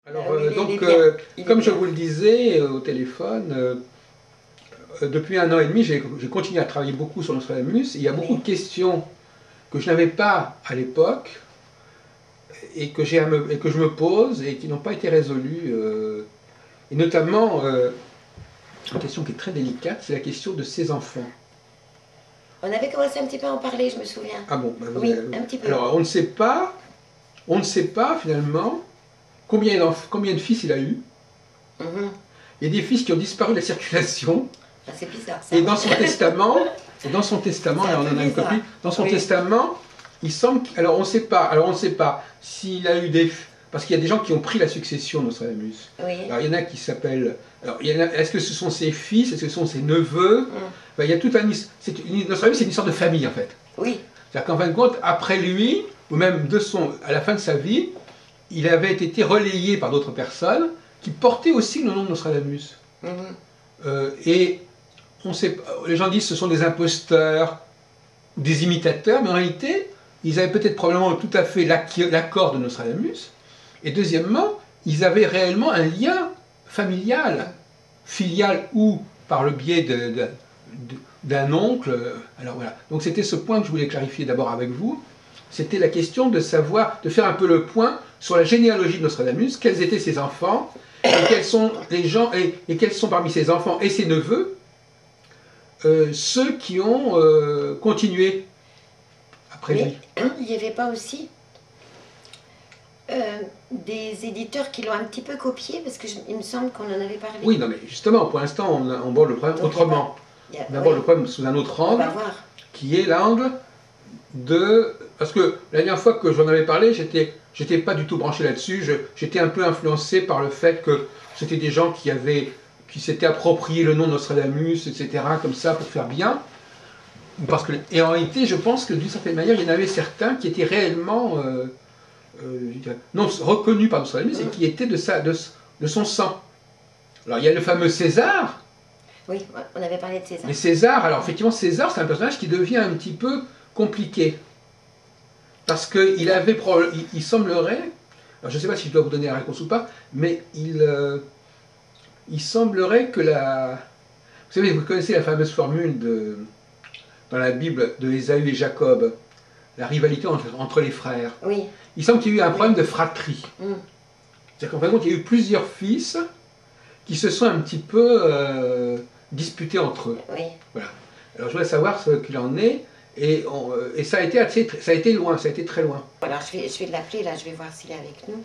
Alors, Il est comme je bien. vous le disais au téléphone, depuis 1 an et demi, j'ai continué à travailler beaucoup sur Nostradamus. Il y a beaucoup Oui. de questions que je n'avais pas à l'époque et et que je me pose et qui n'ont pas été résolues. Et notamment, une question qui est très délicate, c'est la question de ses enfants. On avait commencé un petit peu à en parler, je me souviens. Ah bon, Oui, un petit peu. alors on ne sait pas finalement combien de fils il a eu. Mhm. Il y a des fils qui ont disparu de la circulation. Ah, c'est bizarre ça. Et dans son testament, C'est un là on peu en a une bizarre. copie, dans son Oui. testament, il semble, alors on ne sait pas s'il a eu des, parce qu'il y a des gens qui ont pris la succession de Nostradamus. Oui. Alors il y en a qui s'appellent, est-ce que ce sont ses fils, est-ce que ce sont ses neveux? Mm. Enfin, il y a tout un, Nostradamus c'est une histoire de famille en fait. Oui. C'est-à-dire qu'en fin de compte, après lui, ou même à la fin de sa vie, il avait été relayé par d'autres personnes qui portaient aussi le nom de Nostradamus. Mhm. Et on sait, les gens disent que ce sont des imposteurs, des imitateurs, mais en réalité, ils avaient peut-être probablement tout à fait l'accord de Nostradamus. Et deuxièmement, ils avaient réellement un lien familial, filial ou par le biais d'un oncle. Alors voilà. Donc c'était ce point que je voulais clarifier d'abord avec vous. C'était la question de savoir, de faire un peu le point sur la généalogie de Nostradamus, quels étaient ses enfants, et quels sont les gens, et quels sont parmi ses enfants et ses neveux ceux qui ont continué après Mais lui. il n'y avait pas aussi des éditeurs qui l'ont un petit peu copié, parce que il me semble qu'on en avait parlé. Oui, non, mais justement, pour l'instant, on aborde le problème Donc, autrement. On aborde le oui, problème sous un autre on angle, va voir. qui est l'angle de... Parce que la dernière fois que j'en avais parlé, j'étais pas du tout branché là-dessus. J'étais un peu influencé par le fait que c'était des gens qui s'étaient approprié le nom de Nostradamus, etc., comme ça, pour faire bien. Et en réalité, je pense que d'une certaine manière, il y en avait certains qui étaient réellement non reconnus par Nostradamus et qui étaient de son sang. Alors il y a le fameux César, Oui, on avait parlé de César. mais César, alors effectivement César c'est un personnage qui devient un petit peu compliqué. Parce il semblerait, alors je ne sais pas si je dois vous donner la réponse ou pas, mais il semblerait que vous savez, vous connaissez la fameuse formule dans la Bible de Ésaü et Jacob, la rivalité entre les frères. Oui. Il semble qu'il y ait eu un problème de fratrie. Mm. C'est-à-dire qu'en fin de compte, il y a eu plusieurs fils qui se sont un petit peu disputés entre eux. Oui. Voilà. Alors je voudrais savoir ce qu'il en est, et ça a été loin, ça a été très loin. Alors je vais l'appeler là, je vais voir s'il est avec nous.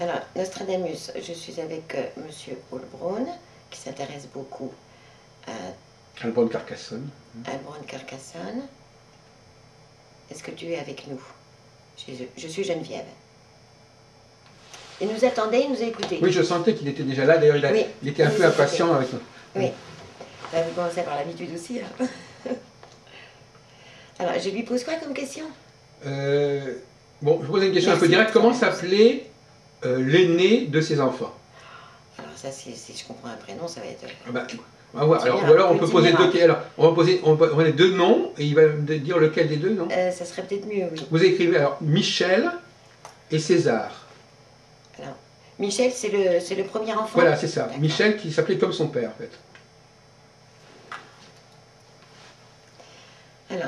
Alors, Nostradamus, je suis avec Monsieur Paul Brown, qui s'intéresse beaucoup à Alban de Carcassonne. Brown Carcassonne. Est-ce que tu es avec nous? Je suis Geneviève. Il nous attendait, il nous a écoutés. Oui, je sentais qu'il était déjà là, d'ailleurs il était un peu impatient avec nous. Oui, bah, vous commencez par l'habitude aussi. Hein. Alors, je lui pose quoi comme question? Bon, je vous pose une question un peu directe. Comment s'appelait l'aîné de ses enfants? Alors ça, si je comprends un prénom, ça va être... Ah bah, on va voir. Alors, ou alors on peut poser on va poser deux noms, et il va me dire lequel des deux, non? Ça serait peut-être mieux, oui. Vous écrivez alors Michel et César. Alors, Michel, c'est le premier enfant? Voilà, c'est ça. Michel qui s'appelait comme son père, en fait. Alors,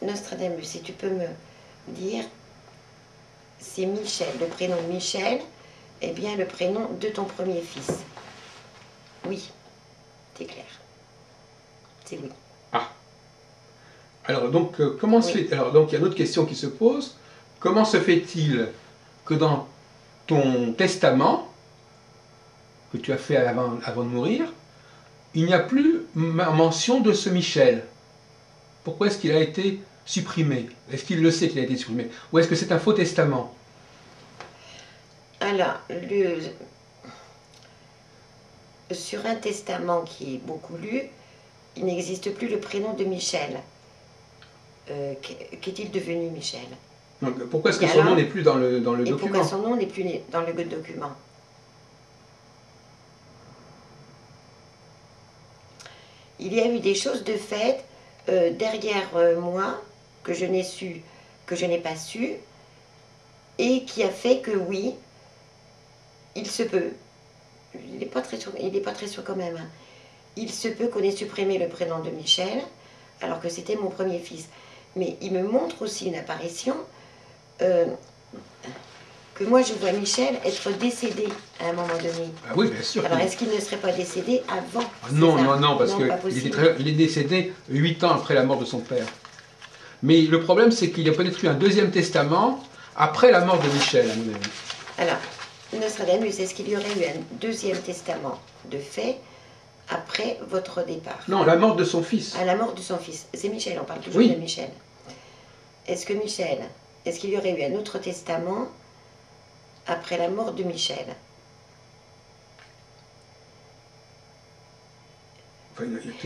Nostradamus, si tu peux me dire, c'est Michel, le prénom Michel, est bien le prénom de ton premier fils. Oui, c'est clair. C'est oui. Ah. Alors, donc, comment se fait... Alors, donc, il y a une autre question qui se pose. Comment se fait-il que dans ton testament, que tu as fait avant de mourir, il n'y a plus mention de ce Michel? Pourquoi est-ce qu'il a été supprimé? Est-ce qu'il le sait qu'il a été supprimé? Ou est-ce que c'est un faux testament? Alors, sur un testament qui est beaucoup lu, il n'existe plus le prénom de Michel. Qu'est-il devenu, Michel? Donc, pourquoi est-ce que son nom n'est plus dans le document? Et pourquoi son nom n'est plus dans le document? Il y a eu des choses de fait derrière moi que je n'ai pas su, et qui a fait que oui, il se peut, il n'est pas très sûr quand même, hein. Il se peut qu'on ait supprimé le prénom de Michel, alors que c'était mon premier fils. Mais il me montre aussi une apparition, que moi je vois Michel être décédé à un moment donné. Ah oui, bien sûr. Alors est-ce qu'il ne serait pas décédé avant Non, César? non, parce qu'il est décédé 8 ans après la mort de son père. Mais le problème, c'est qu'il a peut-être eu un deuxième testament après la mort de Michel, à mon avis. Alors, Nostradamus, est-ce qu'il y aurait eu un deuxième testament de fait après votre départ? Non, la mort de son fils. À la mort de son fils. C'est Michel, on parle toujours Oui. de Michel. Est-ce qu'il y aurait eu un autre testament après la mort de Michel? Enfin,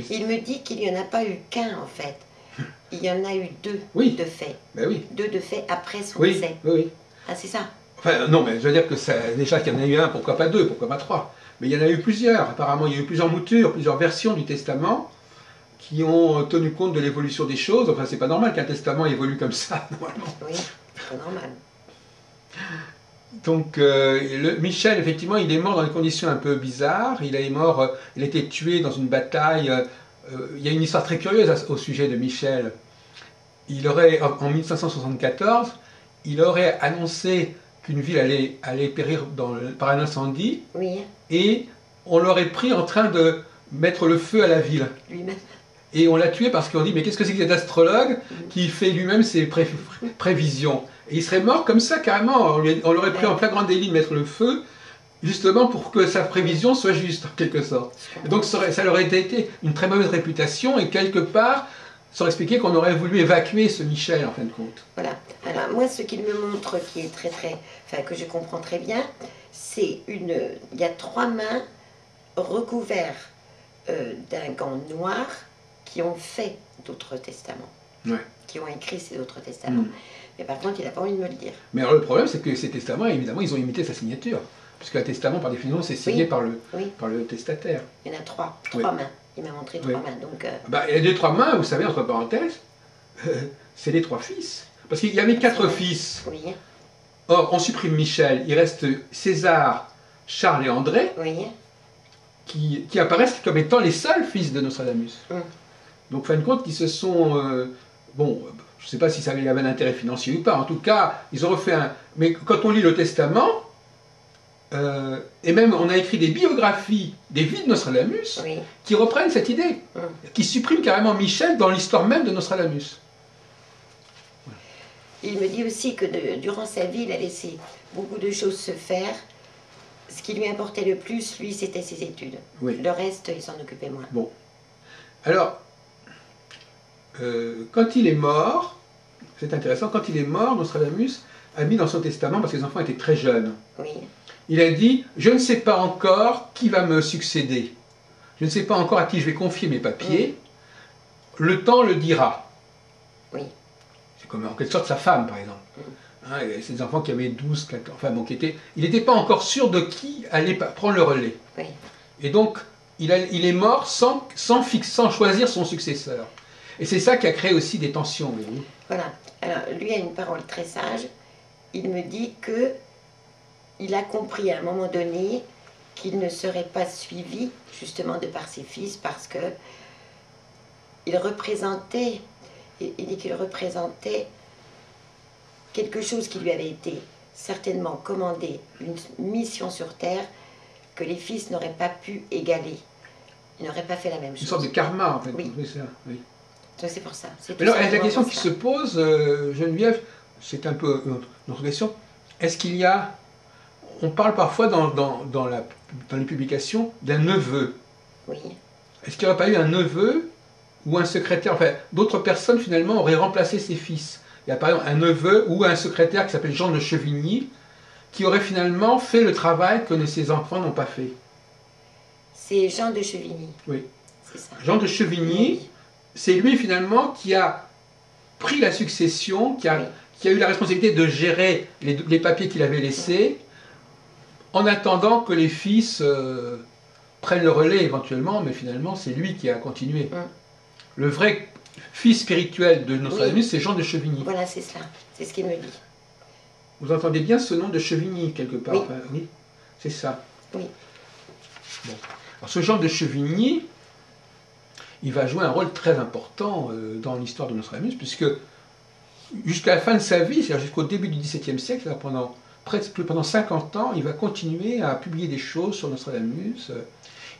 Il me dit qu'il n'y en a pas eu qu'un, en fait. Il y en a eu deux de fait. Ben oui. Deux de fait après son Oui, décès. oui. Ah, c'est ça? Enfin, non, mais je veux dire que déjà qu'il y en a eu un, pourquoi pas deux, pourquoi pas trois? Mais il y en a eu plusieurs. Apparemment, il y a eu plusieurs moutures, plusieurs versions du testament qui ont tenu compte de l'évolution des choses. Enfin, c'est pas normal qu'un testament évolue comme ça, normalement. Oui, c'est pas normal. Donc, Michel, effectivement, il est mort dans des conditions un peu bizarres. Il est mort, il a été tué dans une bataille. Il y a une histoire très curieuse au sujet de Michel. Il aurait, en 1574, il aurait annoncé qu'une ville allait périr par un incendie, Oui, et on l'aurait pris en train de mettre le feu à la ville. lui-même. Et on l'a tué parce qu'on dit, mais qu'est-ce que c'est que cet astrologue qui fait lui-même ses prévisions? Et il serait mort comme ça, carrément. On l'aurait pris en flagrant délit de mettre le feu, justement pour que sa prévision soit juste, en quelque sorte. Et donc ça leur aurait été une très mauvaise réputation, et quelque part, ça aurait expliqué qu'on aurait voulu évacuer ce Michel, en fin de compte. Voilà. Alors, moi, ce qu'il me montre, qui est enfin, que je comprends très bien, c'est il y a 3 mains recouvertes d'un gant noir qui ont fait d'autres testaments. Ouais. Qui ont écrit ces autres testaments. Mais par contre, il n'a pas envie de me le dire. Mais alors, le problème, c'est que ces testaments, évidemment, ils ont imité sa signature. Puisqu'un testament, par définition, c'est signé par le testataire. Il y en a 3 mains. Il m'a montré 3 mains. Donc, bah, et les 3 mains, vous savez, entre parenthèses, c'est les 3 fils. Parce qu'il y avait 4 fils. Oui. Or, on supprime Michel, il reste César, Charles et André, qui apparaissent comme étant les seuls fils de Nostradamus. Donc, en fin de compte, ils se sont... bon, je ne sais pas si ça avait un intérêt financier ou pas. En tout cas, ils ont refait un... Mais quand on lit le testament, et même on a écrit des biographies des vies de Nostradamus qui reprennent cette idée, qui suppriment carrément Michel dans l'histoire même de Nostradamus. Voilà. Il me dit aussi que durant sa vie, il a laissé beaucoup de choses se faire. Ce qui lui importait le plus, lui, c'était ses études. Le reste, il s'en occupait moins. Bon. Alors, quand il est mort, c'est intéressant, quand il est mort, Nostradamus a mis dans son testament, parce que les enfants étaient très jeunes, il a dit « Je ne sais pas encore qui va me succéder. Je ne sais pas encore à qui je vais confier mes papiers. Le temps le dira. » C'est comme en quelque sorte sa femme, par exemple. Hein, ces enfants qui avaient 12, 14, enfin bon, il n'était pas encore sûr de qui allait prendre le relais. Et donc, il est mort sans choisir son successeur. Et c'est ça qui a créé aussi des tensions. Voilà. Alors, lui a une parole très sage. Il me dit que il a compris à un moment donné qu'il ne serait pas suivi, justement, de par ses fils, parce que il dit qu'il représentait quelque chose qui lui avait été certainement commandé, une mission sur Terre, que les fils n'auraient pas pu égaler. Ils n'auraient pas fait la même chose. Une sorte de karma, en fait. Oui. Oui. Donc c'est pour ça. Mais alors, la question qui se pose, Geneviève, c'est un peu notre question. Est-ce qu'il y a... On parle parfois dans les publications d'un neveu. Est-ce qu'il n'y aurait pas eu un neveu ou un secrétaire, enfin, d'autres personnes finalement auraient remplacé ses fils? Il y a par exemple un neveu ou un secrétaire qui s'appelle Jean de Chevigny, qui aurait finalement fait le travail que ses enfants n'ont pas fait. C'est Jean de Chevigny. Oui. C'est ça. Jean de Chevigny, c'est lui finalement qui a pris la succession, qui a eu la responsabilité de gérer les papiers qu'il avait laissés, en attendant que les fils prennent le relais éventuellement, mais finalement c'est lui qui a continué. Le vrai fils spirituel de Nostradamus, c'est Jean de Chevigny. Voilà, c'est ça. C'est ce qu'il me dit. Vous entendez bien ce nom de Chevigny quelque part? Oui. Enfin, oui, c'est ça. Oui. Bon. Alors, ce Jean de Chevigny, il va jouer un rôle très important dans l'histoire de Nostradamus, puisque jusqu'à la fin de sa vie, c'est-à-dire jusqu'au début du XVIIe siècle, pendant 50 ans, il va continuer à publier des choses sur Nostradamus.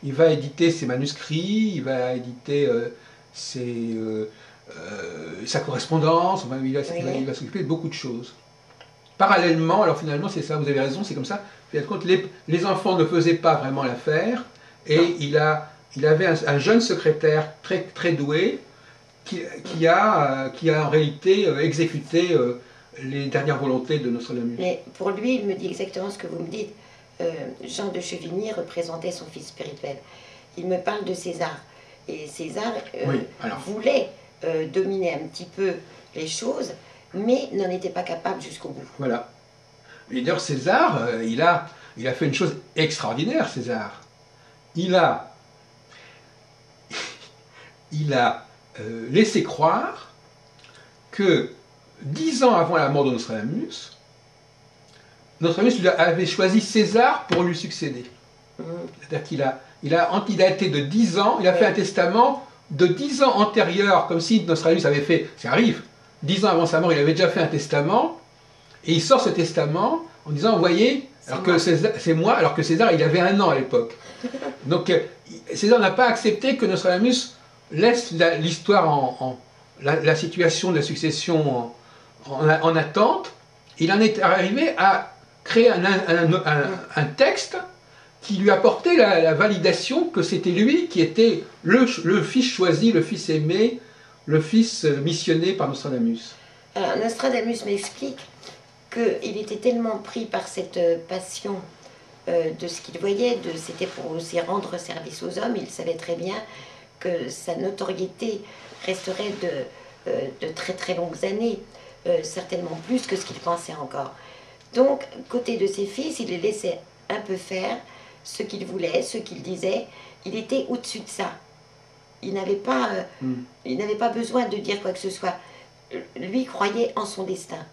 Il va éditer ses manuscrits, il va éditer sa correspondance, enfin, il va s'occuper de beaucoup de choses. Parallèlement, alors finalement, c'est ça, vous avez raison, c'est comme ça. Compte, les enfants ne faisaient pas vraiment l'affaire, et il avait un jeune secrétaire très, très doué qui a en réalité exécuté les dernières volontés de Nostradamus. Mais pour lui, il me dit exactement ce que vous me dites. Jean de Chevigny représentait son fils spirituel. Il me parle de César. Et César voulait dominer un petit peu les choses, mais n'en était pas capable jusqu'au bout. Voilà. Et d'ailleurs, César, il a fait une chose extraordinaire, César. Il a laissé croire que 10 ans avant la mort de Nostradamus, Nostradamus avait choisi César pour lui succéder. C'est-à-dire qu'il a antidaté de 10 ans, il a fait un testament de 10 ans antérieur, comme si Nostradamus avait fait, ça arrive, 10 ans avant sa mort, il avait déjà fait un testament, et il sort ce testament en disant, vous voyez, c'est moi, alors que César, il avait 1 an à l'époque. Donc, César n'a pas accepté que Nostradamus laisse l'histoire la situation de la succession en attente. Il en est arrivé à créer un texte qui lui apportait la validation que c'était lui qui était le fils choisi, le fils aimé, le fils missionné par Nostradamus. Alors, Nostradamus m'explique qu'il était tellement pris par cette passion de ce qu'il voyait, c'était pour aussi rendre service aux hommes, il savait très bien que sa notoriété resterait de très très longues années, certainement plus que ce qu'il pensait encore. Donc, côté de ses fils, il les laissait un peu faire ce qu'il voulait, ce qu'il disait. Il était au-dessus de ça. Il n'avait pas besoin de dire quoi que ce soit. Lui croyait en son destin.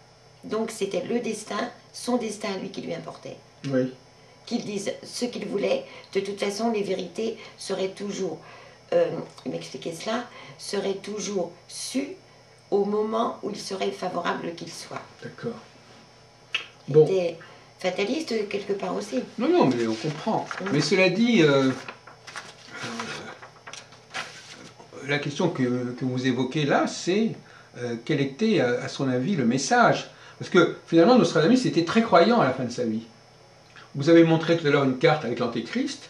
Donc, c'était le destin, son destin à lui qui lui importait. Oui. Qu'il dise ce qu'il voulait, de toute façon, les vérités seraient toujours, il m'expliquait cela, seraient toujours sues au moment où il serait favorable qu'il soit. D'accord. Il était fataliste quelque part aussi. Non, non, mais on comprend. Mais cela dit, la question que vous évoquez là, c'est quel était, à son avis, le message. Parce que finalement, Nostradamus était très croyant à la fin de sa vie. Vous avez montré tout à l'heure une carte avec l'Antéchrist.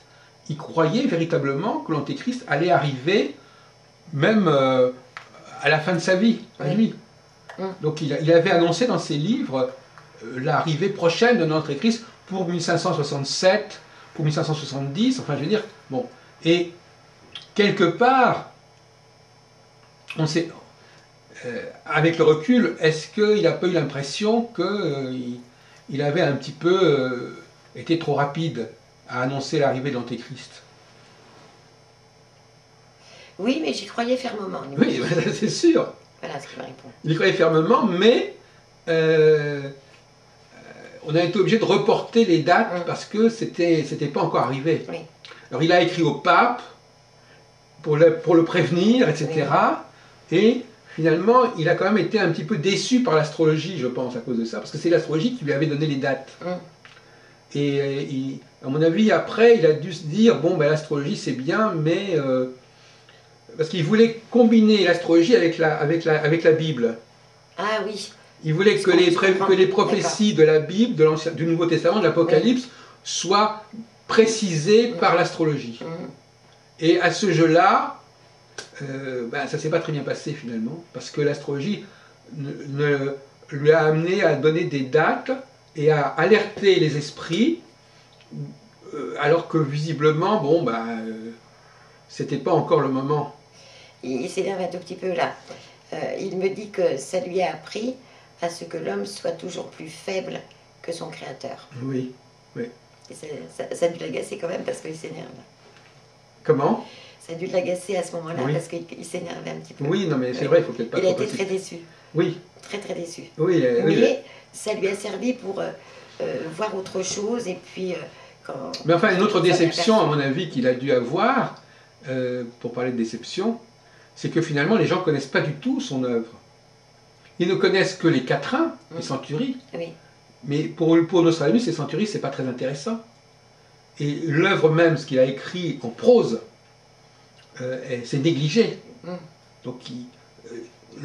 Il croyait véritablement que l'Antéchrist allait arriver même à la fin de sa vie, à lui. Donc il avait annoncé dans ses livres l'arrivée prochaine de l'Antéchrist pour 1567, pour 1570, enfin je veux dire, bon. Et quelque part, on sait, avec le recul, est-ce qu'il n'a pas eu l'impression qu'il avait un petit peu été trop rapide à annoncer l'arrivée de l'Antéchrist? Oui, mais j'y croyais fermement. Oui, c'est sûr. Voilà ce qu'il me répond. Il y croyait fermement, mais on a été obligé de reporter les dates parce que c'était pas encore arrivé. Oui. Alors il a écrit au pape pour le prévenir, etc. Oui. Et finalement, il a quand même été un petit peu déçu par l'astrologie, je pense, à cause de ça, parce que c'est l'astrologie qui lui avait donné les dates. Et à mon avis, après, il a dû se dire, bon, ben, l'astrologie c'est bien, mais... parce qu'il voulait combiner l'astrologie avec la Bible. Ah oui. Il voulait que les prophéties de la Bible, du Nouveau Testament, de l'Apocalypse, soient précisées par l'astrologie. Et à ce jeu-là, ben, ça ne s'est pas très bien passé finalement, parce que l'astrologie lui a amené à donner des dates et à alerter les esprits, alors que visiblement, bon, ben, c'était pas encore le moment. Il s'énerve un tout petit peu là. Il me dit que ça lui a appris à ce que l'homme soit toujours plus faible que son créateur. Oui, oui. Et ça a dû l'agacer quand même parce qu'il s'énerve. Comment? Ça a dû l'agacer à ce moment-là parce qu'il s'énervait un petit peu. Oui, non mais c'est vrai, il faut peut-être pas... Il a été très déçu. Oui. Très très déçu. Oui, mais ça lui a servi pour voir autre chose. Et puis, mais enfin, une autre déception, à mon avis, qu'il a dû avoir, pour parler de déception, c'est que finalement, les gens ne connaissent pas du tout son œuvre. Ils ne connaissent que les quatrains, les centuries. Oui. Mais pour Nostradamus, les centuries, c'est pas très intéressant. Et l'œuvre même, ce qu'il a écrit en prose, c'est négligé. Donc,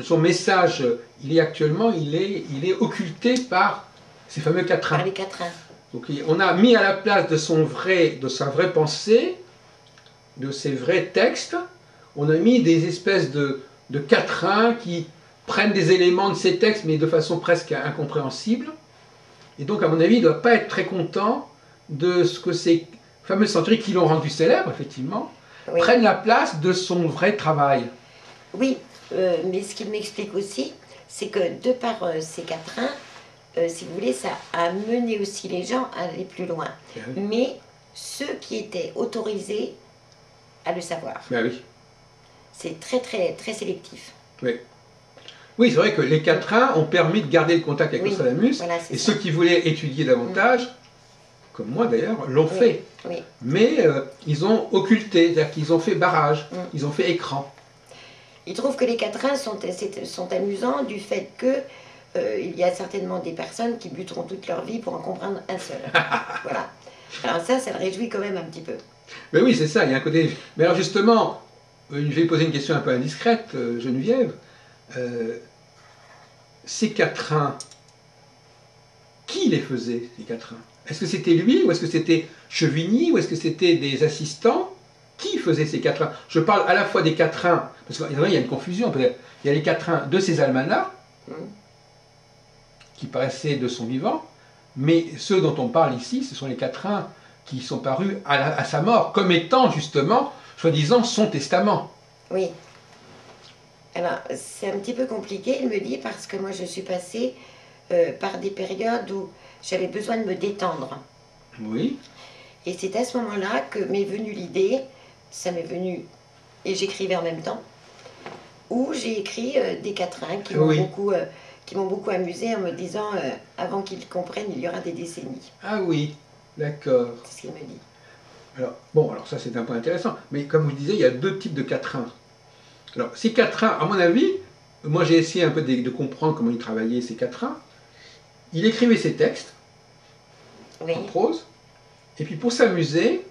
son message, il est occulté par ces fameux quatrains. Par les quatrains. Donc, on a mis à la place de sa vraie pensée, de ses vrais textes, on a mis des espèces de quatrains qui prennent des éléments de ces textes, mais de façon presque incompréhensible. Et donc, à mon avis, il ne doit pas être très content de ce que ces fameuses centuries qui l'ont rendu célèbre, effectivement, Oui. prennent la place de son vrai travail. Oui, mais ce qu'il m'explique aussi, c'est que de par ces quatrains, si vous voulez, ça a mené aussi les gens à aller plus loin. Oui. Mais ceux qui étaient autorisés à le savoir. Ben oui. C'est très, très, très sélectif. Oui. Oui, c'est vrai que les quatrains ont permis de garder le contact avec Nostradamus, voilà, et ça. ceux qui voulaient étudier davantage, comme moi d'ailleurs, l'ont fait. Oui. Mais ils ont occulté, c'est-à-dire qu'ils ont fait barrage, ils ont fait écran. Il trouve que les quatrains sont amusants du fait que il y a certainement des personnes qui buteront toute leur vie pour en comprendre un seul. Voilà. Alors ça le réjouit quand même un petit peu. Mais oui, c'est ça, il y a un côté... Mais alors justement, je vais poser une question un peu indiscrète, Geneviève. Ces quatrains, qui les faisait, ces quatrains? Est-ce que c'était lui, ou est-ce que c'était Chevigny, ou est-ce que c'était des assistants? Qui faisait ces quatrains? Je parle à la fois des quatrains, parce qu'il y a une confusion peut-être. Il y a les quatrains de ces almanachs, qui paraissaient de son vivant, mais ceux dont on parle ici, ce sont les quatrains qui sont parus à sa mort, comme étant justement, soi-disant, son testament. Oui. Alors, c'est un petit peu compliqué, il me dit, parce que moi je suis passée par des périodes où j'avais besoin de me détendre. Oui. Et c'est à ce moment-là que m'est venue l'idée, ça m'est venu, et j'écrivais en même temps, où j'ai écrit des quatrains qui m'ont beaucoup amusé en me disant, avant qu'ils comprennent, il y aura des décennies. Ah oui, d'accord. C'est ce qu'il me dit. Alors, bon, alors ça c'est un point intéressant, mais comme vous le disiez, il y a deux types de quatrains. Alors, ces quatrains, à mon avis, moi j'ai essayé un peu de comprendre comment il travaillait ces quatrains. Il écrivait ses textes en prose, et puis pour s'amuser,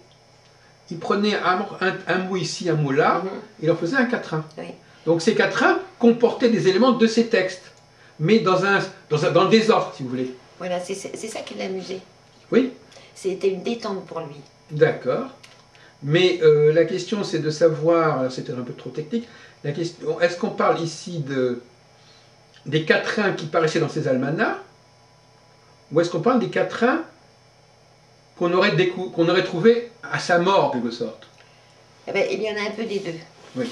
il prenait un mot ici, un mot là, et il en faisait un quatrain. Oui. Donc ces quatrains comportaient des éléments de ses textes, mais dans le désordre, si vous voulez. Voilà, c'est ça qui l'amusait. Oui. C'était une détente pour lui. D'accord. Mais la question c'est de savoir, c'était un peu trop technique, la question, est-ce qu'on parle ici des quatrains qui paraissaient dans ces almanachs, ou est-ce qu'on parle des quatrains qu'on aurait trouvés à sa mort, en quelque sorte? Eh bien, il y en a un peu des deux. Oui.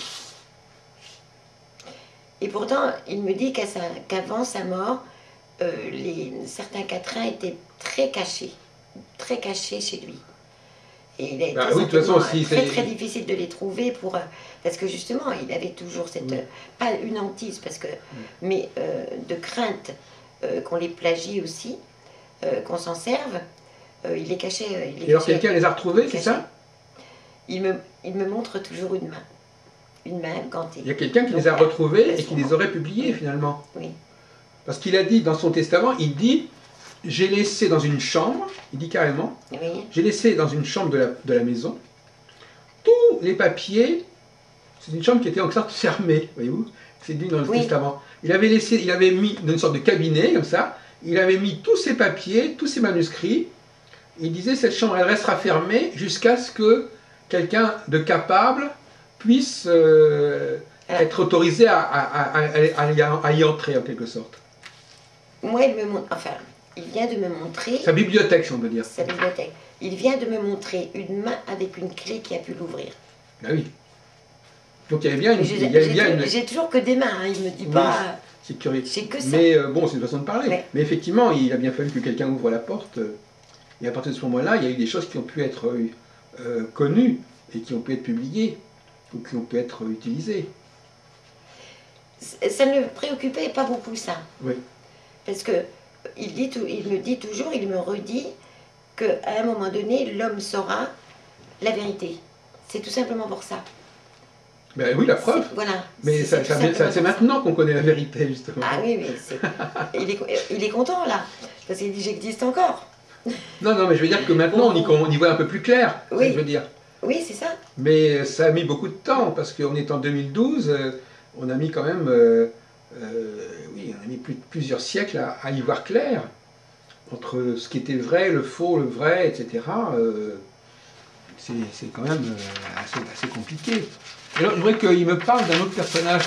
Et pourtant, il me dit qu'avant sa mort, certains quatrains étaient très cachés chez lui. Et il a été oui, de toute façon, très difficile de les trouver parce que justement, il avait toujours cette, pas une hantise, mais de crainte qu'on les plagie aussi, qu'on s'en serve. Il les cachait. Et alors quelqu'un les a retrouvés, c'est ça? Il me montre toujours une main gantée. Il y a quelqu'un qui les a retrouvés et qui les aurait publiés finalement. Oui. Parce qu'il a dit dans son testament, il dit, j'ai laissé dans une chambre, il dit carrément, j'ai laissé dans une chambre de la maison tous les papiers. C'est une chambre qui était en sorte fermée, voyez-vous. C'est dit dans le testament. Il avait mis dans une sorte de cabinet comme ça. Il avait mis tous ses papiers, tous ses manuscrits. Il disait cette chambre elle restera fermée jusqu'à ce que quelqu'un de capable puisse être autorisé à y entrer en quelque sorte. Moi, il vient de me montrer... Sa bibliothèque, si on peut dire. Sa bibliothèque. Il vient de me montrer une main avec une clé qui a pu l'ouvrir. Ah oui. Donc il y avait bien une... J'ai toujours que des mains, hein, il me dit pas... C'est curieux. C'est que ça. Mais bon, c'est une façon de parler. Ouais. Mais effectivement, il a bien fallu que quelqu'un ouvre la porte. Et à partir de ce moment-là, il y a eu des choses qui ont pu être connues et qui ont pu être publiées ou qui ont pu être utilisées. Ça ne le préoccupait pas beaucoup, ça. Oui. Parce que il me dit toujours, il me redit qu'à un moment donné, l'homme saura la vérité. C'est tout simplement pour ça. Ben oui, la preuve. Voilà. Mais c'est maintenant qu'on connaît la vérité, justement. Ah oui, mais il est content, là. Parce qu'il dit, j'existe encore. Non, non, mais je veux dire que maintenant, on y voit un peu plus clair. Oui. Je veux dire. Oui, c'est ça. Mais ça a mis beaucoup de temps, parce qu'on est en 2012, on a mis quand même, oui, on a mis plusieurs siècles à y voir clair, entre ce qui était vrai, le faux, le vrai, etc. C'est quand même assez compliqué. Et alors, je voudrais qu'il me parle d'un autre personnage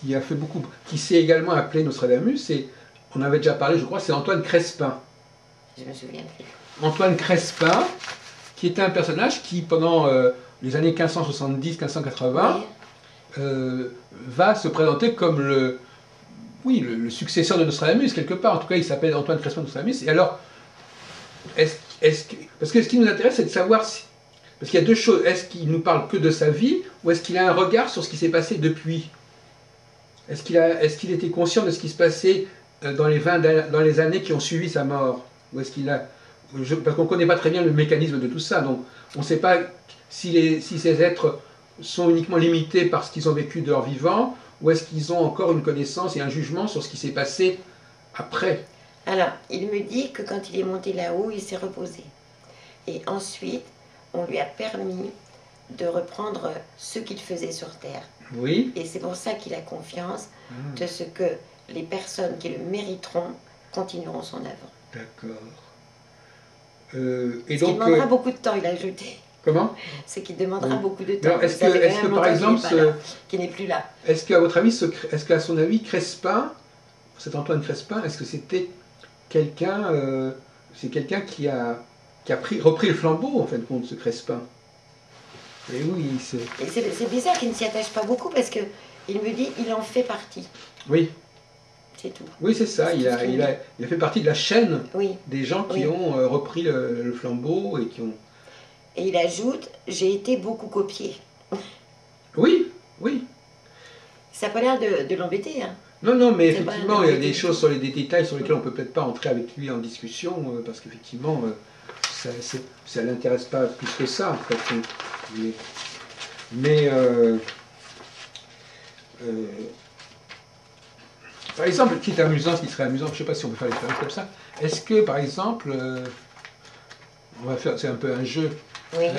qui a fait beaucoup, qui s'est également appelé Nostradamus, et on avait déjà parlé, je crois, c'est Antoine Crespin. Je me souviens plus. Antoine Crespin, qui était un personnage qui, pendant les années 1570-1580, va se présenter comme le successeur de Nostradamus, quelque part. En tout cas, il s'appelle Antoine Crespin Nostradamus. Et alors, parce que ce qui nous intéresse, c'est de savoir si... Parce qu'il y a deux choses. Est-ce qu'il nous parle que de sa vie, ou est-ce qu'il a un regard sur ce qui s'est passé depuis? Est-ce qu'il était conscient de ce qui se passait dans les années qui ont suivi sa mort? Ou est-ce qu'il a... Parce qu'on ne connaît pas très bien le mécanisme de tout ça, donc on ne sait pas si ces êtres sont uniquement limités par ce qu'ils ont vécu de leur vivant, ou est-ce qu'ils ont encore une connaissance et un jugement sur ce qui s'est passé après. Alors, il me dit que quand il est monté là-haut, il s'est reposé. Et ensuite, on lui a permis de reprendre ce qu'il faisait sur Terre. Oui. Et c'est pour ça qu'il a confiance de ce que les personnes qui le mériteront continueront son œuvre. D'accord. Et donc, il demandera beaucoup de temps, il a ajouté. Comment? C'est qu'il demandera beaucoup de temps. Est-ce que par exemple, qui n'est plus là. Est-ce qu'à votre avis, est-ce qu'à son avis, Crespin, cet Antoine Crespin, est-ce que c'était quelqu'un, c'est quelqu'un qui a repris le flambeau en fin de compte, ce Crespin? Et oui, c'est bizarre qu'il ne s'y attache pas beaucoup parce que il me dit, il en fait partie. Oui. C'est tout. Oui, c'est ça. Il a fait partie de la chaîne des gens qui ont repris le flambeau et qui ont. Et il ajoute, j'ai été beaucoup copié. Oui, oui. Ça n'a pas l'air de l'embêter. Hein. Non, non, mais effectivement, il y a des choses des détails sur lesquels on ne peut peut-être pas entrer avec lui en discussion, parce qu'effectivement, ça ne l'intéresse pas plus que ça, en fait. Mais par exemple, ce qui est amusant, ce qui serait amusant, je ne sais pas si on peut faire l'expérience comme ça, est-ce que, par exemple, on va faire, c'est un peu un jeu,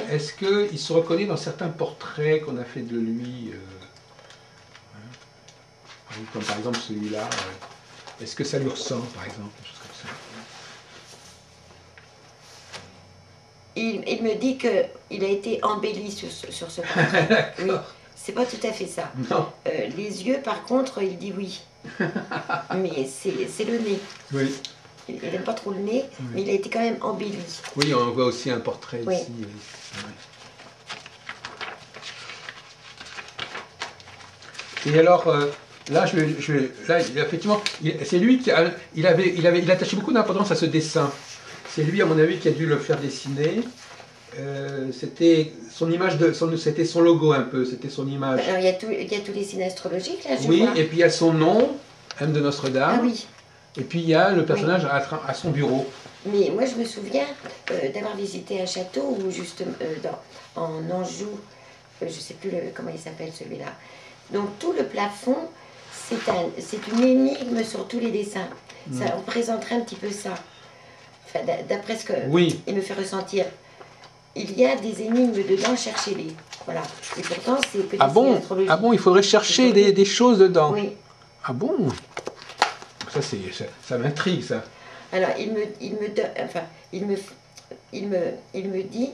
est-ce qu'il se reconnaît dans certains portraits qu'on a fait de lui, comme par exemple celui-là, est-ce que ça lui ressemble, par exemple, quelque chose comme ça? Il me dit qu'il a été embelli sur ce portrait. Oui, c'est pas tout à fait ça. Non. Les yeux, par contre, il dit oui. Mais c'est le nez. Oui. Il n'aime pas trop le nez, mais il a été quand même embelli. Oui, on voit aussi un portrait ici. Oui. Et alors, là, effectivement, c'est lui qui il attachait beaucoup d'importance à ce dessin. C'est lui, à mon avis, qui a dû le faire dessiner. C'était son image c'était son logo un peu, c'était son image. Alors, il y a tous les signes astrologiques là, je vois. Oui, et puis il y a son nom, M de Notre-Dame. Ah oui. Et puis il y a le personnage à son bureau. Mais moi je me souviens d'avoir visité un château où justement en Anjou, je ne sais plus comment il s'appelle celui-là. Donc tout le plafond, c'est une énigme sur tous les dessins. Ça représenterait un petit peu ça. Enfin, d'après ce qu'il me fait ressentir. Il y a des énigmes dedans, cherchez-les. Voilà. Et pourtant, c'est que des signes astrologiques. Ah bon, il faudrait chercher des choses dedans. Oui. Ah bon? Ça m'intrigue, ça. Alors, il me dit,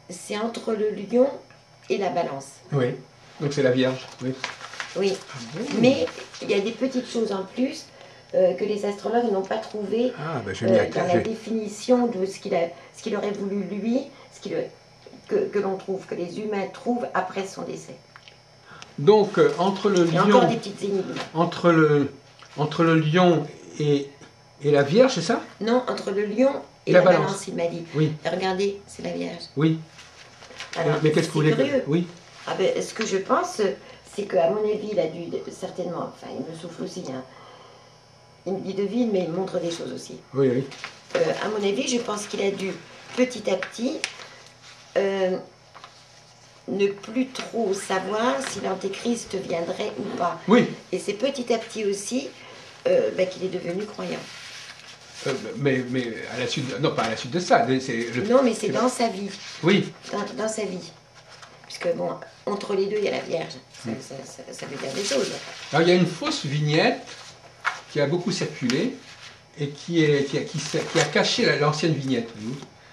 c'est entre le lion et la balance. Oui. Donc c'est la Vierge. Oui. Oui. Ah bon? Mais il y a des petites choses en plus que les astrologues n'ont pas trouvé dans la définition de ce qu'il aurait voulu lui, que l'on trouve, que les humains trouvent après son décès. Donc entre le lion, encore des petites énigmes. Entre le lion et la Vierge, c'est ça? Non, entre le lion et la balance, il m'a dit. Oui. Et regardez, c'est la Vierge. Oui. Alors, mais qu'est-ce que vous voulez dire? Oui. Ah ben, ce que je pense, c'est qu'à mon avis, il a dû certainement, enfin, il me souffle aussi, hein, il devine, mais il montre des choses aussi. Oui, oui. À mon avis, je pense qu'il a dû, petit à petit, ne plus trop savoir si l'antéchrist viendrait ou pas. Oui. Et c'est petit à petit aussi qu'il est devenu croyant. Mais à la suite, non, pas à la suite de ça. Non, mais c'est dans sa vie. Oui. Dans sa vie. Puisque, bon, entre les deux, il y a la Vierge. Ça veut dire des choses. Alors, il y a une fausse vignette qui a beaucoup circulé et qui a caché l'ancienne vignette.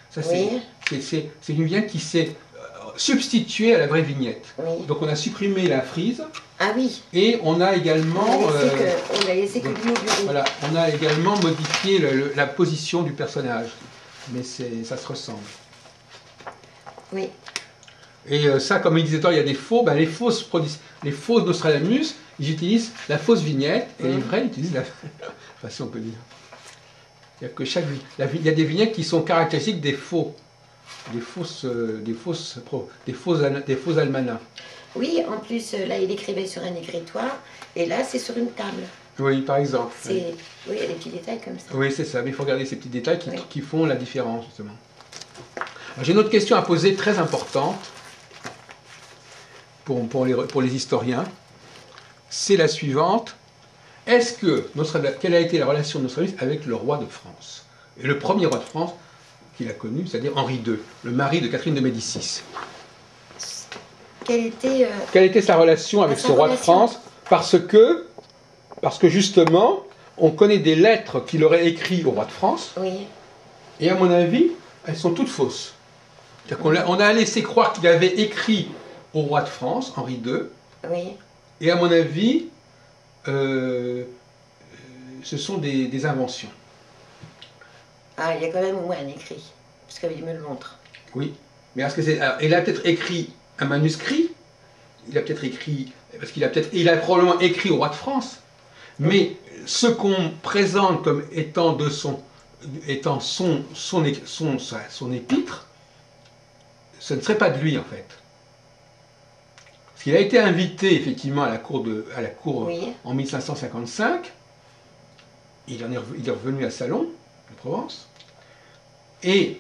Ça, Oui. c'est une vignette qui s'est substituée à la vraie vignette. Oui. Donc, on a supprimé la frise. Ah oui. Et on a également... On a laissé que le milieu du dos. Voilà, on a également modifié la position du personnage. Mais ça se ressemble. Oui. Et ça, comme il disait tout à l'heure, il y a des faux. Ben, les fausses Nostradamus, ils utilisent la fausse vignette. Et les vrais, ils utilisent la... Enfin, si on peut dire. C'est-à-dire que il y a des vignettes qui sont caractéristiques des faux. Des faux almanachs. Oui, en plus, là, il écrivait sur un écritoire, et là, c'est sur une table. Oui, par exemple. Oui, il y a des petits détails comme ça. Oui, c'est ça, mais il faut regarder ces petits détails qui font la différence, justement. J'ai une autre question à poser très importante pour les historiens. C'est la suivante. Quelle a été la relation de Nostradamus avec le roi de France? Et le premier roi de France qu'il a connu, c'est-à-dire Henri II, le mari de Catherine de Médicis. Quelle était sa relation avec ce roi de France? Parce que justement, on connaît des lettres qu'il aurait écrites au roi de France. Oui. Et à mon avis, elles sont toutes fausses. On a laissé croire qu'il avait écrit au roi de France, Henri II. Oui. Et à mon avis, ce sont des inventions. Ah, il y a quand même au moins un écrit, parce qu'il me le montre. Oui, mais est-ce que il a peut-être écrit un manuscrit, il a peut-être écrit, parce il a probablement écrit au roi de France, mais ce qu'on présente comme étant son épître, ce ne serait pas de lui en fait. Parce qu'il a été invité effectivement à la cour en 1555, il est revenu à Salon, de Provence, et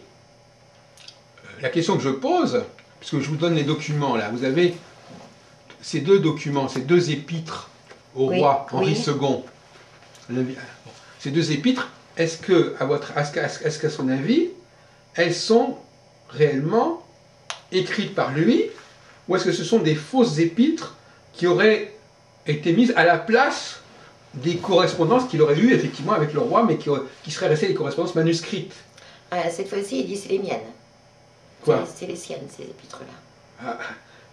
la question que je pose, puisque je vous donne les documents là, vous avez ces deux documents, ces deux épîtres au roi Henri II. Ces deux épîtres, est-ce qu'à son avis, elles sont réellement écrites par lui, ou est-ce que ce sont des fausses épîtres qui auraient été mises à la place des correspondances qu'il aurait eues effectivement avec le roi, mais qui seraient restées des correspondances manuscrites? Ah, cette fois-ci, il dit c'est les miennes. Quoi? C'est les siennes, ces épîtres-là. Ah,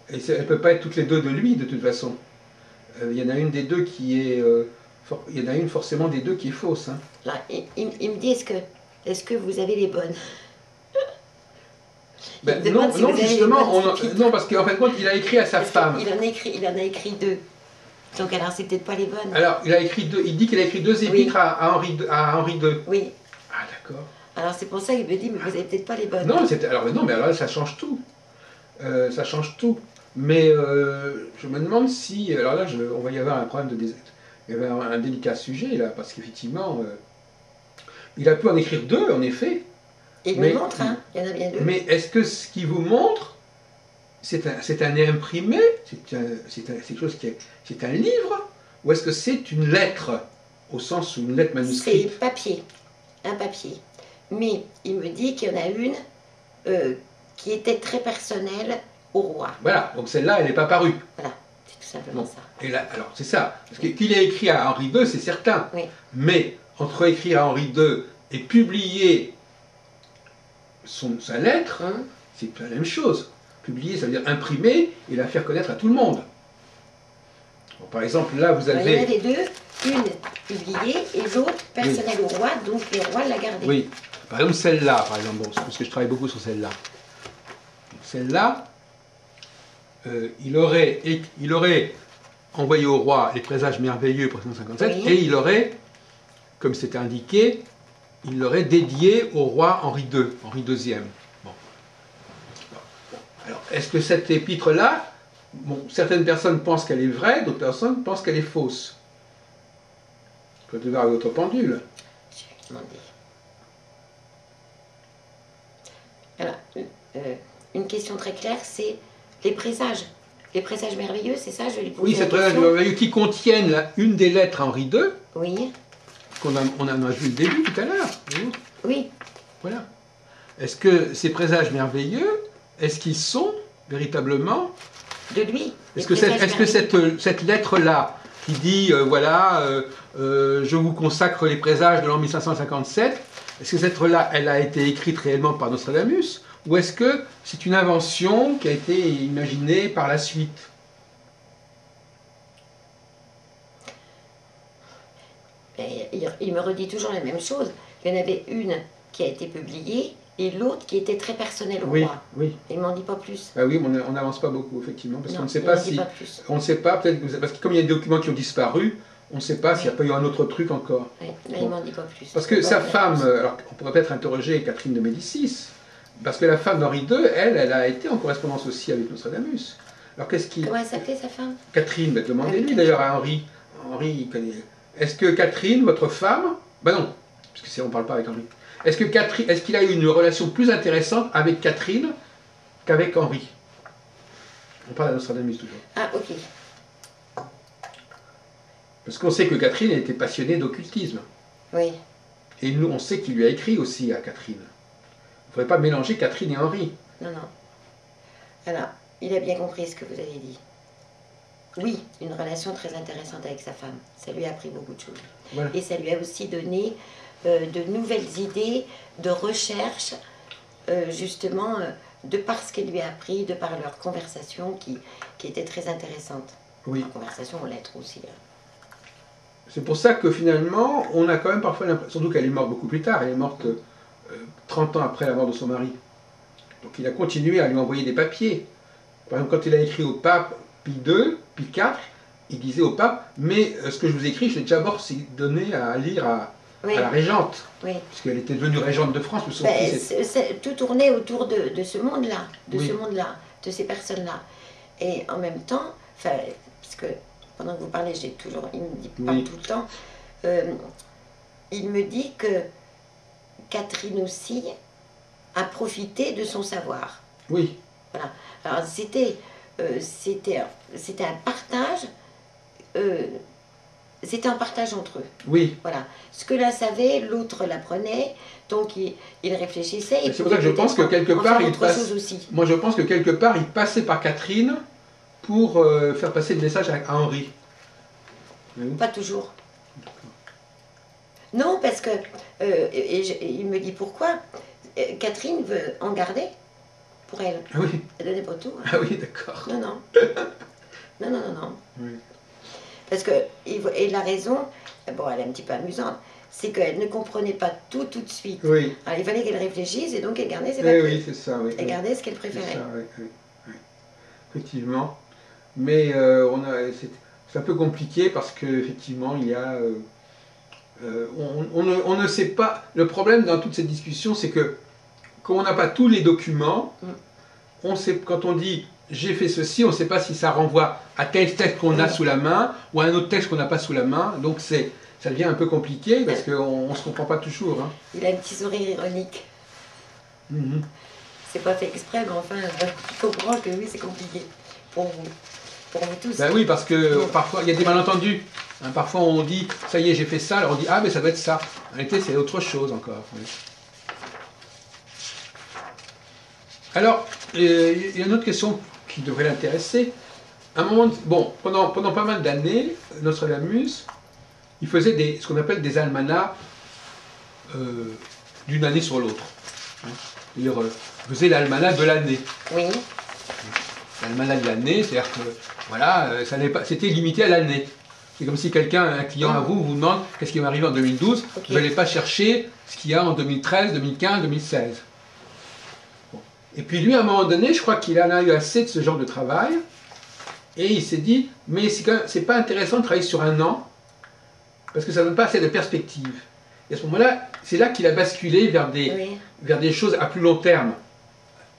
et elles ne peuvent pas être toutes les deux de lui, de toute façon. Il y en a une des deux qui est... il y en a une forcément des deux qui est fausse. Hein. Là, il me dit, est-ce que vous avez les bonnes? Non, justement, non, parce qu'en fait, il a écrit à sa femme. Il en a écrit deux. Donc alors, c'est peut-être pas les bonnes. Alors, il dit qu'il a écrit deux épîtres à Henri II. Oui. Ah, d'accord. Alors, c'est pour ça qu'il me dit, mais vous avez peut-être pas les bonnes. Non, mais alors ça change tout. Ça change tout. Mais je me demande si... Alors là, on va y avoir un problème de... Il y avait un délicat sujet, là, parce qu'effectivement, il a pu en écrire deux, en effet. Il me montre, hein, il y en a bien deux. Mais est-ce que ce qu'il vous montre, c'est un imprimé, c'est quelque chose c'est un livre, ou est-ce que c'est une lettre, au sens où une lettre manuscrite? C'est papier, un papier. Mais il me dit qu'il y en a une qui était très personnelle au roi. Voilà, donc celle-là, elle n'est pas parue. Voilà, c'est tout simplement ça. Et là, alors c'est ça, parce qu'il a écrit à Henri II, c'est certain. Oui. Mais entre écrire à Henri II et publier sa lettre, c'est la même chose. Publier, ça veut dire imprimer et la faire connaître à tout le monde. Bon, par exemple, là, vous avez... Il y en a les deux, une publiée et l'autre personnelle au roi, donc le roi l'a gardée. Oui. Par exemple, celle-là, parce que je travaille beaucoup sur celle-là. Celle-là, il aurait envoyé au roi les présages merveilleux pour 1957, et il aurait, comme c'était indiqué, il l'aurait dédié au roi Henri II. Bon. Alors, est-ce que cette épître-là, certaines personnes pensent qu'elle est vraie, d'autres personnes pensent qu'elle est fausse. Peut te voir avec votre pendule. Je vais lui demander. Alors, une question très claire, c'est les présages. Les présages merveilleux, c'est ça? Je vais lui poser Oui, ces la présages question. merveilleux qui contiennent une des lettres Henri II, Oui, qu'on a, on a vu le début tout à l'heure. oui. Voilà. Est-ce que ces présages merveilleux, est-ce qu'ils sont véritablement... De lui. Est-ce que cette lettre-là, qui dit, voilà, je vous consacre les présages de l'an 1557, est-ce que cette lettre-là, elle a été écrite réellement par Nostradamus, ou est-ce que c'est une invention qui a été imaginée par la suite? Et il me redit toujours la même chose. Il y en avait une qui a été publiée et l'autre qui était très personnelle au Oui, roi. oui. Il m'en dit pas plus. Ah oui, on n'avance pas beaucoup, effectivement, parce qu'on ne sait il pas m'en dit si... pas plus. On ne sait pas, peut-être, parce que comme il y a des documents qui ont disparu, on ne sait pas s'il n'y a pas eu un autre truc encore. Oui, là, il m'en dit pas plus. Parce que sa femme, alors on pourrait peut-être interroger Catherine de Médicis, parce que la femme d'Henri II, elle a été en correspondance aussi avec Nostradamus. Alors qu'est-ce qui... Comment elle s'appelait sa femme? Catherine, bah, demandez-lui oui, d'ailleurs à Henri. Henri, il connaît. Est-ce que Catherine, votre femme... Ben non, parce que on ne parle pas avec Henri. Est-ce qu'il a eu une relation plus intéressante avec Catherine qu'avec Henri? On parle à Nostradamus toujours. Ah, ok. Parce qu'on sait que Catherine était passionnée d'occultisme. Oui. Et nous, on sait qu'il lui a écrit aussi à Catherine. Il ne faudrait pas mélanger Catherine et Henri. Non, non. Alors, il a bien compris ce que vous avez dit. Oui, une relation très intéressante avec sa femme. Ça lui a appris beaucoup de choses. Voilà. Et ça lui a aussi donné de nouvelles idées de recherche, justement, de par ce qu'elle lui a appris, de par leur conversation qui était très intéressante. Oui. En conversation, en lettres aussi. C'est pour ça que finalement, on a quand même parfois l'impression, surtout qu'elle est morte beaucoup plus tard, elle est morte 30 ans après la mort de son mari. Donc il a continué à lui envoyer des papiers. Par exemple, quand il a écrit au pape Pie II, Pie IV, il disait au pape, mais ce que je vous écris, je l'ai déjà donné à lire à la régente, oui. Puisqu'elle était devenue régente de France, mais son fils tout tournait autour de ce monde-là, oui. ce monde-là, de ces personnes-là. Et en même temps, puisque pendant que vous parlez, il me dit pas oui. tout le temps, il me dit que Catherine aussi a profité de son savoir. Oui. Voilà. Alors c'était un partage. C'était un partage entre eux. Oui. Voilà. Ce que l'un savait, l'autre l'apprenait. Donc il réfléchissait. C'est pour ça que je pense que quelque part, Moi, je pense que quelque part, il passait par Catherine pour faire passer le message à Henri. Pas toujours. Non, parce que il me dit pourquoi. Catherine veut en garder pour elle. Ah oui. Elle donnait pas tout. Hein. Ah oui, d'accord. Non, non. Non. Oui. Parce que, et la raison, bon, elle est un petit peu amusante, c'est qu'elle ne comprenait pas tout de suite. Oui. Alors il fallait qu'elle réfléchisse et donc elle gardait ses papiers. Oui, c'est ça. Oui, elle gardait ce qu'elle préférait. Ça, oui. Effectivement. Mais c'est un peu compliqué parce qu'effectivement, il y a... on ne sait pas... Le problème dans toute cette discussion, c'est que quand on n'a pas tous les documents, on sait, quand on dit j'ai fait ceci, on ne sait pas si ça renvoie à tel texte qu'on a sous la main ou à un autre texte qu'on n'a pas sous la main. Donc ça devient un peu compliqué parce qu'on ne se comprend pas toujours. Hein. Il a un petit sourire ironique. C'est pas fait exprès, mais enfin, je comprends que oui, c'est compliqué pour vous. Pour vous tous. Ben oui, parce que parfois, il y a des malentendus. Hein, parfois, on dit, ça y est, j'ai fait ça. Alors on dit, ah, mais ça doit être ça. En réalité, c'est autre chose encore. Oui. Alors, il y a une autre question qui devrait l'intéresser. À un moment, bon, pendant pas mal d'années, Nostradamus, il faisait ce qu'on appelle des almanachs d'une année sur l'autre. Hein. Il faisait l'almanach de l'année. Oui. L'almanach de l'année, c'est-à-dire que, voilà, c'était limité à l'année. C'est comme si un client à vous demande qu'est-ce qui va arriver en 2012, vous n'allez pas chercher ce qu'il y a en 2013, 2015, 2016. Et puis lui, à un moment donné, je crois qu'il en a eu assez de ce genre de travail, et il s'est dit, mais c'est pas intéressant de travailler sur un an, parce que ça ne donne pas assez de perspective. Et à ce moment-là, c'est là qu'il a basculé vers des choses à plus long terme,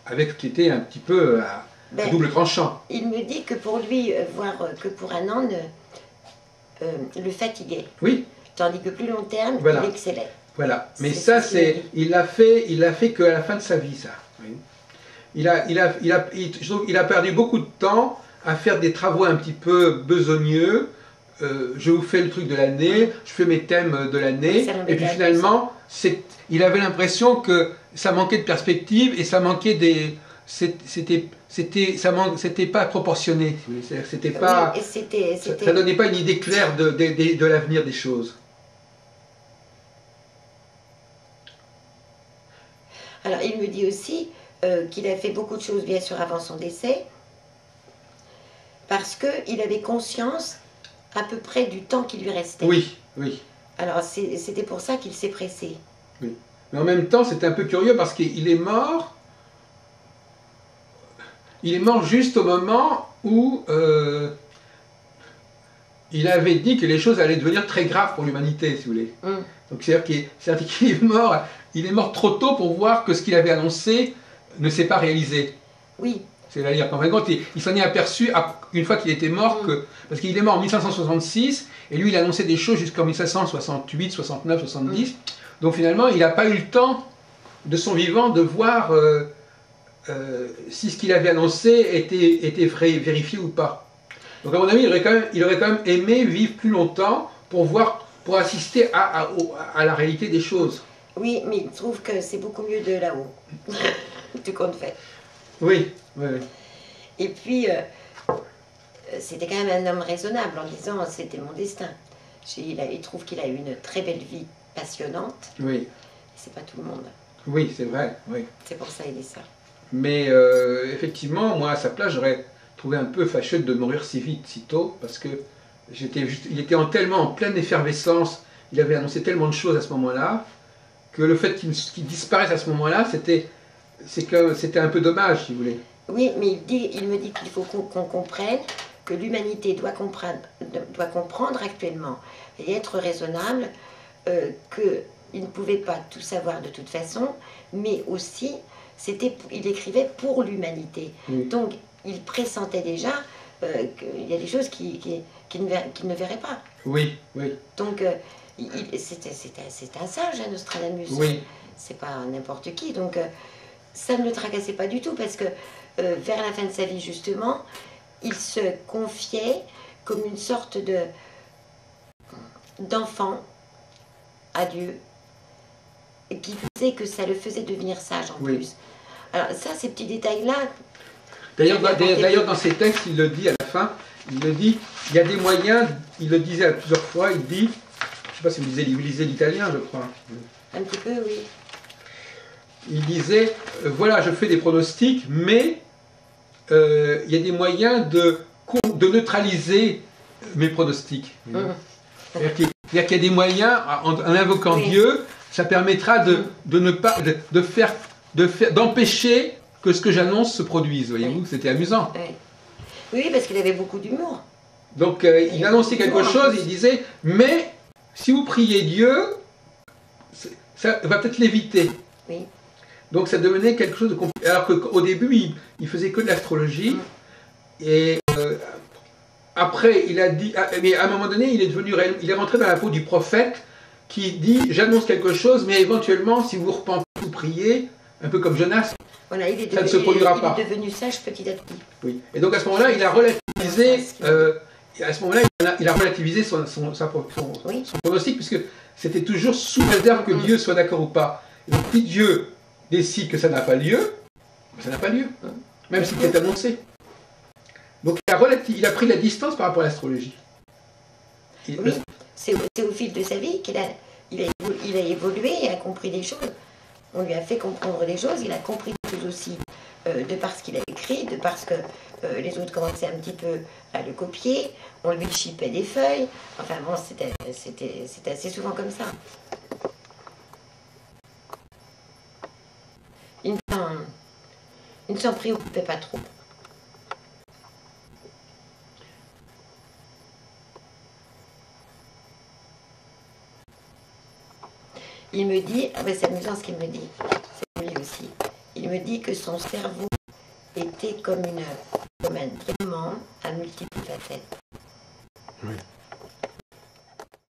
avec ce qui était un petit peu à double tranchant. Il me dit que pour lui, voir que pour un an, le fatiguait. Oui. Tandis que plus long terme, Voilà. il excellait. Voilà. Mais C'est ça, ce qu'il dit. il l'a fait qu'à la fin de sa vie, ça. Oui. Je trouve qu'il a perdu beaucoup de temps à faire des travaux un petit peu besogneux. Je vous fais le truc de l'année, je fais mes thèmes de l'année, et puis finalement, il avait l'impression que ça manquait de perspective et ça manquait des, c'était pas proportionné. C'était pas, Oui, ça donnait pas une idée claire de l'avenir des choses. Alors, il me dit aussi qu'il a fait beaucoup de choses, bien sûr, avant son décès, parce qu'il avait conscience à peu près du temps qui lui restait. Oui, oui. Alors, c'était pour ça qu'il s'est pressé. Oui. Mais en même temps, c'est un peu curieux parce qu'il est mort. Il est mort juste au moment où il avait dit que les choses allaient devenir très graves pour l'humanité, si vous voulez. Donc c'est-à-dire qu'il est mort, il est mort trop tôt pour voir que ce qu'il avait annoncé ne s'est pas réalisé. Oui. C'est-à-dire qu'en fin de compte, il s'en est aperçu une fois qu'il était mort, parce qu'il est mort en 1566, et lui il a annoncé des choses jusqu'en 1568, 69, 70. Donc finalement, il n'a pas eu le temps de son vivant de voir si ce qu'il avait annoncé était vérifié ou pas. Donc à mon avis, il aurait quand même aimé vivre plus longtemps pour assister à la réalité des choses. Oui, mais il trouve que c'est beaucoup mieux de là-haut, tout compte fait. Oui, oui, oui. Et puis, c'était quand même un homme raisonnable en disant c'était mon destin. Il trouve qu'il a eu une très belle vie passionnante. Oui. C'est pas tout le monde. Oui, c'est vrai, oui. C'est pour ça qu'il dit ça. Mais effectivement, moi à sa place, j'aurais trouvé un peu fâcheux de mourir si vite, si tôt, parce que il était tellement en pleine effervescence, il avait annoncé tellement de choses à ce moment-là, que le fait qu'il disparaisse à ce moment-là, c'était un peu dommage, si vous voulez. Oui, mais il me dit qu'il faut qu'on comprenne que l'humanité doit comprendre actuellement et être raisonnable, qu'il ne pouvait pas tout savoir de toute façon, mais aussi, il écrivait pour l'humanité. Oui. Donc, il pressentait déjà qu'il y a des choses qu'il ne verrait pas. Oui, oui. Donc, c'est un sage, hein, Nostradamus. Oui. C'est pas n'importe qui. Donc, ça ne le tracassait pas du tout, parce que vers la fin de sa vie, justement, il se confiait comme une sorte d'enfant à Dieu, qui faisait que ça le faisait devenir sage en plus. Alors ça, ces petits détails-là... D'ailleurs, dans ses textes, il le dit à la fin, il le dit, il y a des moyens, il le disait à plusieurs fois, il dit, je ne sais pas si vous lisez l'italien, je crois. Un petit peu, oui. Il disait, voilà, je fais des pronostics, mais il y a des moyens de neutraliser mes pronostics. C'est-à-dire qu'il y a des moyens, en invoquant Dieu, ça permettra d'empêcher que ce que j'annonce se produise, voyez-vous, c'était amusant. Oui, parce qu'il avait beaucoup d'humour. Donc il annonçait quelque chose, il disait, mais si vous priez Dieu, ça va peut-être l'éviter. Oui. Donc ça devenait quelque chose de compliqué. Alors qu'au début, il faisait que de l'astrologie. Et après, il a dit, mais à un moment donné, il est rentré dans la peau du prophète qui dit, j'annonce quelque chose, mais éventuellement, si vous repentez, vous priez, un peu comme Jonas, voilà, ça ne se produira pas. Il est devenu sage petit à petit. Oui. Et donc à ce moment-là, il a relativisé, il a relativisé son pronostic, puisque c'était toujours sous réserve que Dieu soit d'accord ou pas. Et donc si Dieu décide que ça n'a pas lieu, ça n'a pas lieu, même si c'est annoncé. Donc il a pris la distance par rapport à l'astrologie. Oui, c'est au fil de sa vie qu'il a évolué et a compris des choses. On lui a fait comprendre des choses, il a compris des choses aussi de par ce qu'il a écrit, de parce que les autres commençaient un petit peu à le copier, on lui chipait des feuilles, enfin bon, c'était assez souvent comme ça. Il ne s'en préoccupait pas trop. Il me dit, ah ben c'est amusant ce qu'il me dit, c'est lui aussi. Il me dit que son cerveau était comme un diamant à multiples facettes. Oui.